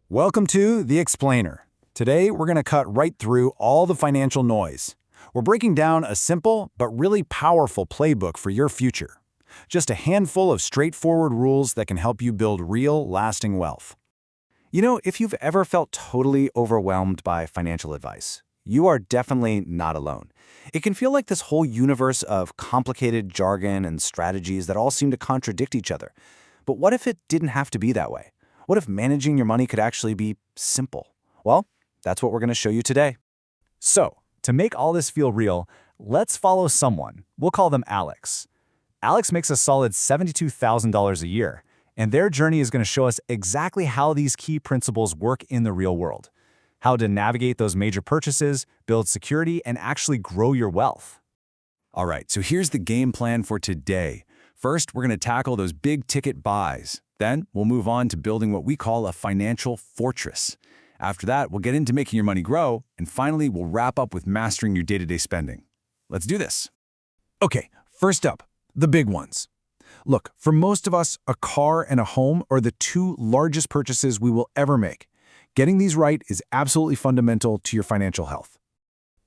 Welcome to The Explainer. Today, we're going to cut right through all the financial noise. We're breaking down a simple but really powerful playbook for your future. Just a handful of straightforward rules that can help you build real, lasting wealth. You know, if you've ever felt totally overwhelmed by financial advice, you are definitely not alone. It can feel like this whole universe of complicated jargon and strategies that all seem to contradict each other. But what if it didn't have to be that way? What if managing your money could actually be simple? Well, that's what we're going to show you today. So, to make all this feel real, let's follow someone. We'll call them Alex. Alex makes a solid $72,000 a year, and their journey is going to show us exactly how these key principles work in the real world, how to navigate those major purchases, build security, and actually grow your wealth. All right, so here's the game plan for today. First, we're going to tackle those big-ticket buys. Then, we'll move on to building what we call a financial fortress. After that, we'll get into making your money grow, and finally, we'll wrap up with mastering your day-to-day spending. Let's do this. Okay, first up, the big ones. Look, for most of us, a car and a home are the two largest purchases we will ever make. Getting these right is absolutely fundamental to your financial health.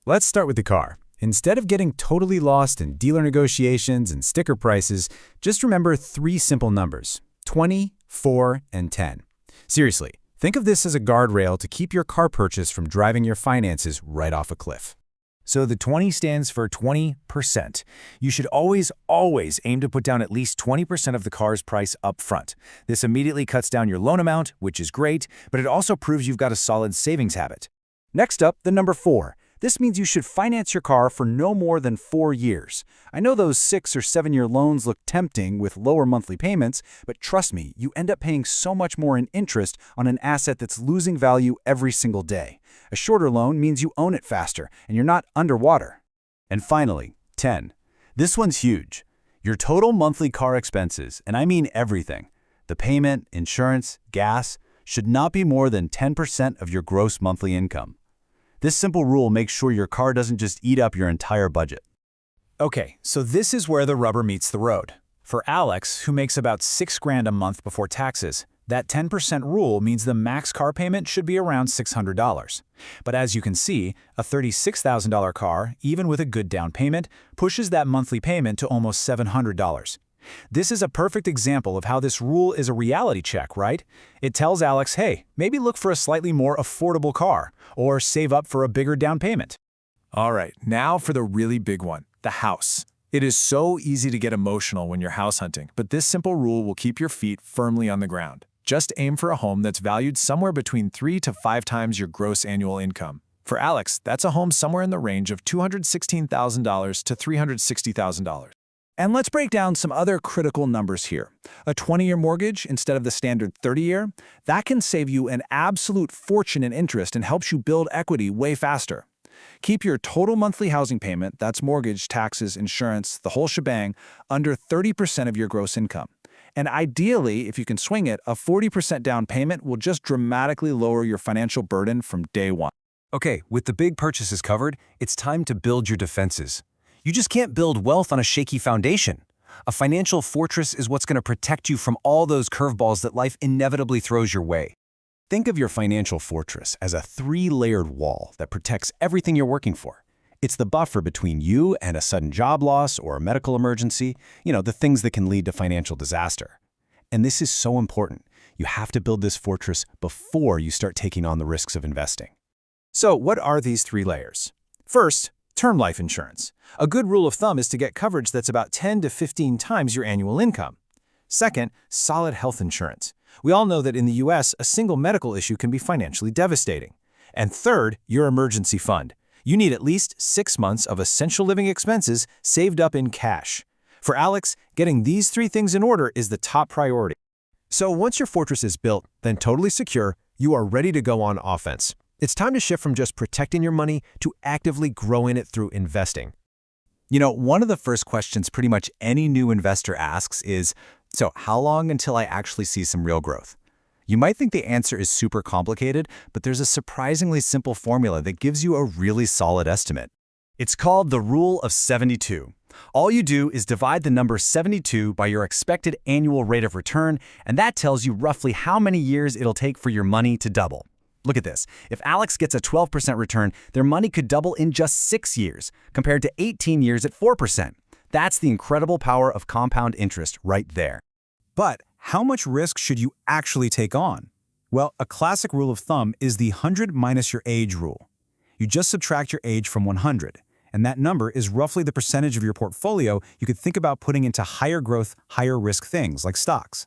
Let's start with the car. Instead of getting totally lost in dealer negotiations and sticker prices, just remember three simple numbers: 20, 4, and 10. Seriously, think of this as a guardrail to keep your car purchase from driving your finances right off a cliff. So the 20 stands for 20%. You should always aim to put down at least 20% of the car's price up front. This immediately cuts down your loan amount, which is great, but it also proves you've got a solid savings habit. Next up, the number 4. This means you should finance your car for no more than 4 years. I know those 6 or 7-year loans look tempting with lower monthly payments, but trust me, you end up paying so much more in interest on an asset that's losing value every single day. A shorter loan means you own it faster, and you're not underwater. And finally, 10. This one's huge. Your total monthly car expenses, and I mean everything, the payment, insurance, gas, should not be more than 10% of your gross monthly income. This simple rule makes sure your car doesn't just eat up your entire budget. Okay, so this is where the rubber meets the road. For Alex, who makes about $6,000 a month before taxes, that 10% rule means the max car payment should be around $600. But as you can see, a $36,000 car, even with a good down payment, pushes that monthly payment to almost $700. This is a perfect example of how this rule is a reality check, right? It tells Alex, hey, maybe look for a slightly more affordable car, or save up for a bigger down payment. All right, now for the really big one, the house. It is so easy to get emotional when you're house hunting, but this simple rule will keep your feet firmly on the ground. Just aim for a home that's valued somewhere between 3 to 5 times your gross annual income. For Alex, that's a home somewhere in the range of $216,000 to $360,000. And let's break down some other critical numbers here. A 20-year mortgage instead of the standard 30-year, that can save you an absolute fortune in interest and helps you build equity way faster. Keep your total monthly housing payment, that's mortgage, taxes, insurance, the whole shebang, under 30% of your gross income. And ideally, if you can swing it, a 40% down payment will just dramatically lower your financial burden from day one. Okay, with the big purchases covered, it's time to build your defenses. You just can't build wealth on a shaky foundation. A financial fortress is what's going to protect you from all those curveballs that life inevitably throws your way. Think of your financial fortress as a 3-layered wall that protects everything you're working for. It's the buffer between you and a sudden job loss or a medical emergency, the things that can lead to financial disaster. And this is so important. You have to build this fortress before you start taking on the risks of investing. So what are these 3 layers? First, term life insurance. A good rule of thumb is to get coverage that's about 10 to 15 times your annual income. Second, solid health insurance. We all know that in the US, a single medical issue can be financially devastating. And third, your emergency fund. You need at least 6 months of essential living expenses saved up in cash. For Alex, getting these 3 things in order is the top priority. So once your fortress is built, then totally secure, you are ready to go on offense. It's time to shift from just protecting your money to actively growing it through investing. One of the first questions pretty much any new investor asks is, so how long until I actually see some real growth? You might think the answer is super complicated, but there's a surprisingly simple formula that gives you a really solid estimate. It's called the Rule of 72. All you do is divide the number 72 by your expected annual rate of return, and that tells you roughly how many years it'll take for your money to double. Look at this. If Alex gets a 12% return, their money could double in just 6 years, compared to 18 years at 4%. That's the incredible power of compound interest right there. But how much risk should you actually take on? Well, a classic rule of thumb is the 100 minus your age rule. You just subtract your age from 100, and that number is roughly the percentage of your portfolio you could think about putting into higher growth, higher risk things like stocks.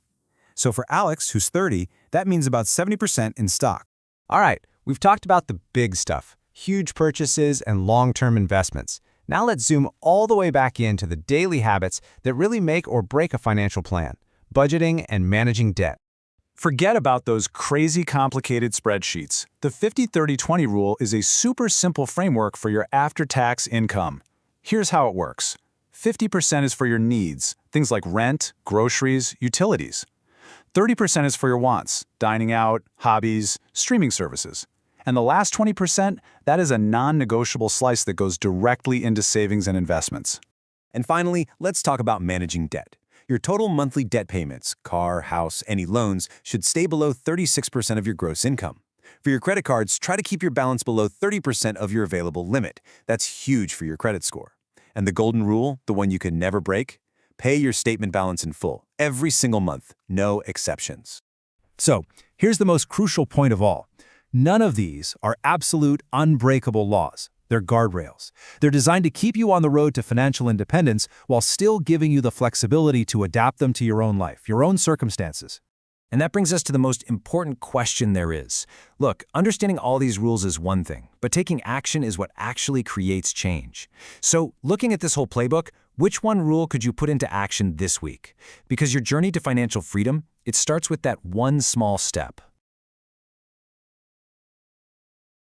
So for Alex, who's 30, that means about 70% in stock. All right, we've talked about the big stuff, huge purchases and long-term investments. Now let's zoom all the way back into the daily habits that really make or break a financial plan: budgeting and managing debt. Forget about those crazy complicated spreadsheets. The 50-30-20 rule is a super simple framework for your after-tax income. Here's how it works. 50% is for your needs, things like rent, groceries, utilities. 30% is for your wants, dining out, hobbies, streaming services. And the last 20%, that is a non-negotiable slice that goes directly into savings and investments. And finally, let's talk about managing debt. Your total monthly debt payments, car, house, any loans, should stay below 36% of your gross income. For your credit cards, try to keep your balance below 30% of your available limit. That's huge for your credit score. And the golden rule, the one you can never break? Pay your statement balance in full, every single month, no exceptions. So, here's the most crucial point of all. None of these are absolute, unbreakable laws. They're guardrails. They're designed to keep you on the road to financial independence while still giving you the flexibility to adapt them to your own life, your own circumstances. And that brings us to the most important question there is. Look, understanding all these rules is one thing, but taking action is what actually creates change. So, looking at this whole playbook, which one rule could you put into action this week? Because your journey to financial freedom, it starts with that one small step.